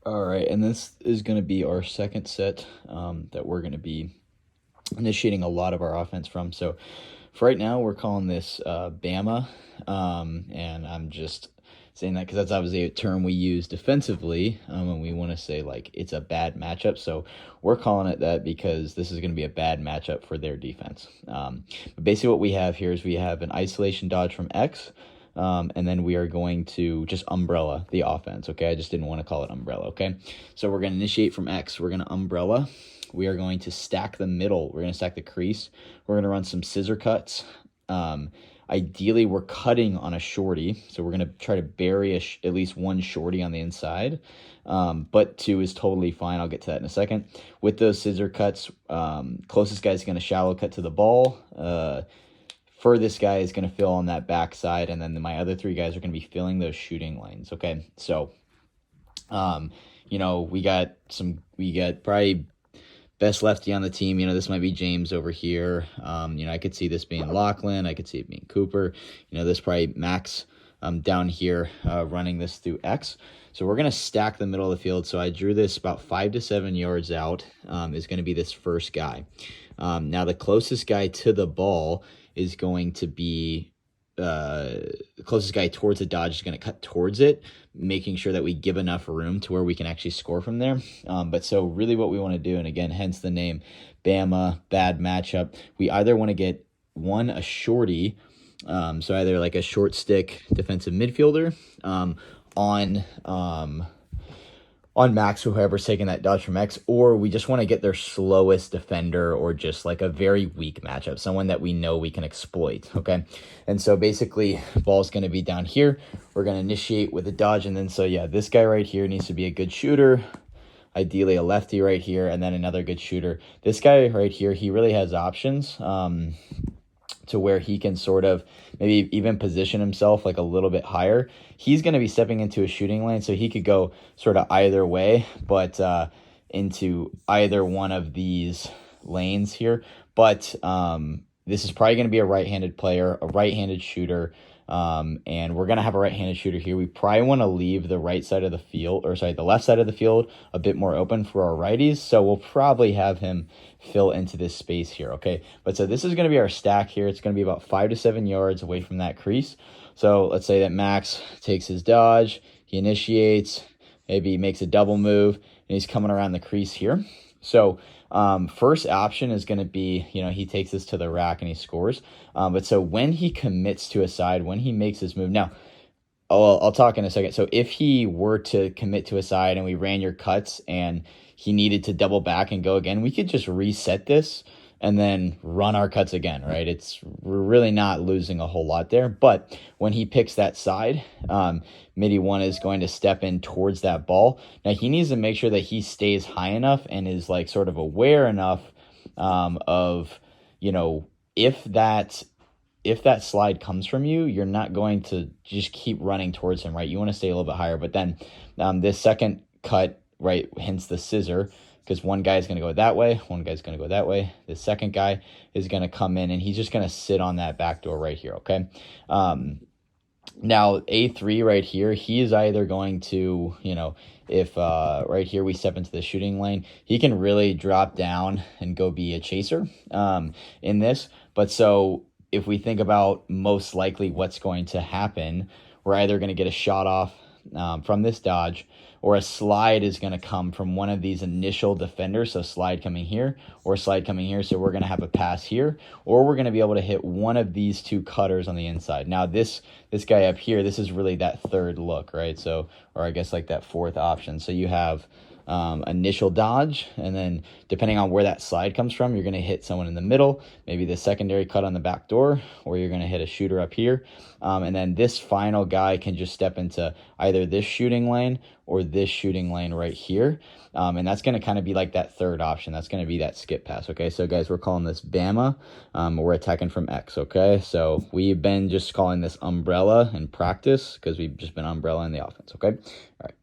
All right, and this is going to be our second set that we're going to be initiating a lot of our offense from. So for right now, we're calling this BAMA, and I'm just saying that because that's obviously a term we use defensively, and we want to say like it's a bad matchup. So we're calling it that because this is going to be a bad matchup for their defense. But basically, what we have here is we have an isolation dodge from X. And then we are going to just umbrella the offense, okay? I just didn't want to call it umbrella, okay? So we're going to initiate from X. We're going to umbrella. We are going to stack the middle. We're going to stack the crease. We're going to run some scissor cuts. Ideally, we're cutting on a shorty, so we're going to try to bury at least one shorty on the inside, but two is totally fine. I'll get to that in a second. With those scissor cuts, closest guy is going to shallow cut to the ball. Furthest guy is going to fill on that backside, and then my other three guys are going to be filling those shooting lanes, okay? So, we got probably best lefty on the team. This might be James over here. I could see this being Lachlan. I could see it being Cooper. This probably Max down here running this through X. So we're going to stack the middle of the field. So I drew this about 5 to 7 yards out is going to be this first guy. Now the closest guy to the ball is going to be the closest guy towards the dodge is going to cut towards it, making sure that we give enough room to where we can actually score from there. But so really what we want to do, and again, hence the name Bama, bad matchup, we either want to get a shorty, so either like a short stick defensive midfielder on Max, whoever's taking that dodge from X, or we just want to get their slowest defender or just like a very weak matchup, someone that we know we can exploit, okay? And so basically, ball's going to be down here. We're going to initiate with a dodge, and then so yeah, this guy right here needs to be a good shooter, ideally a lefty right here, and then another good shooter. This guy right here, he really has options to where he can sort of maybe even position himself like a little bit higher. He's going to be stepping into a shooting lane, so he could go sort of either way, but into either one of these lanes here. But this is probably going to be a right-handed player, a right-handed shooter, and we're going to have a right-handed shooter here. We probably want to leave the right side of the field, the left side of the field a bit more open for our righties. So we'll probably have him fill into this space here, okay? But so this is going to be our stack here. It's going to be about 5 to 7 yards away from that crease. So let's say that Max takes his dodge, he initiates, maybe he makes a double move, and he's coming around the crease here. So first option is going to be, he takes this to the rack and he scores. But so when he commits to a side, when he makes his move, now, I'll talk in a second. So if he were to commit to a side and we ran your cuts and he needed to double back and go again, we could just reset this and then run our cuts again, right? We're really not losing a whole lot there. But when he picks that side, midi one is going to step in towards that ball. Now he needs to make sure that he stays high enough and is like sort of aware enough of, if that slide comes from you, you're not going to just keep running towards him, right? You want to stay a little bit higher. But then this second cut, right, hence the scissor, because one guy is going to go that way, one guy's going to go that way. The second guy is going to come in, and he's just going to sit on that back door right here, okay? Now, A3 right here, he is either going to, if right here we step into the shooting lane, he can really drop down and go be a chaser in this. But so if we think about most likely what's going to happen, we're either going to get a shot off from this dodge, or a slide is going to come from one of these initial defenders, so slide coming here or slide coming here, so we're going to have a pass here, or we're going to be able to hit one of these two cutters on the inside. Now this guy up here, this is really that third look, right? So, or I guess like that fourth option. So you have initial dodge, and then depending on where that slide comes from, you're going to hit someone in the middle, maybe the secondary cut on the back door, or you're going to hit a shooter up here, and then this final guy can just step into either this shooting lane or this shooting lane right here, and that's going to kind of be like that third option. That's going to be that skip pass, okay? So guys, we're calling this Bama. We're attacking from X, okay? So we've been just calling this umbrella in practice because we've just been umbrella in the offense, okay? All right.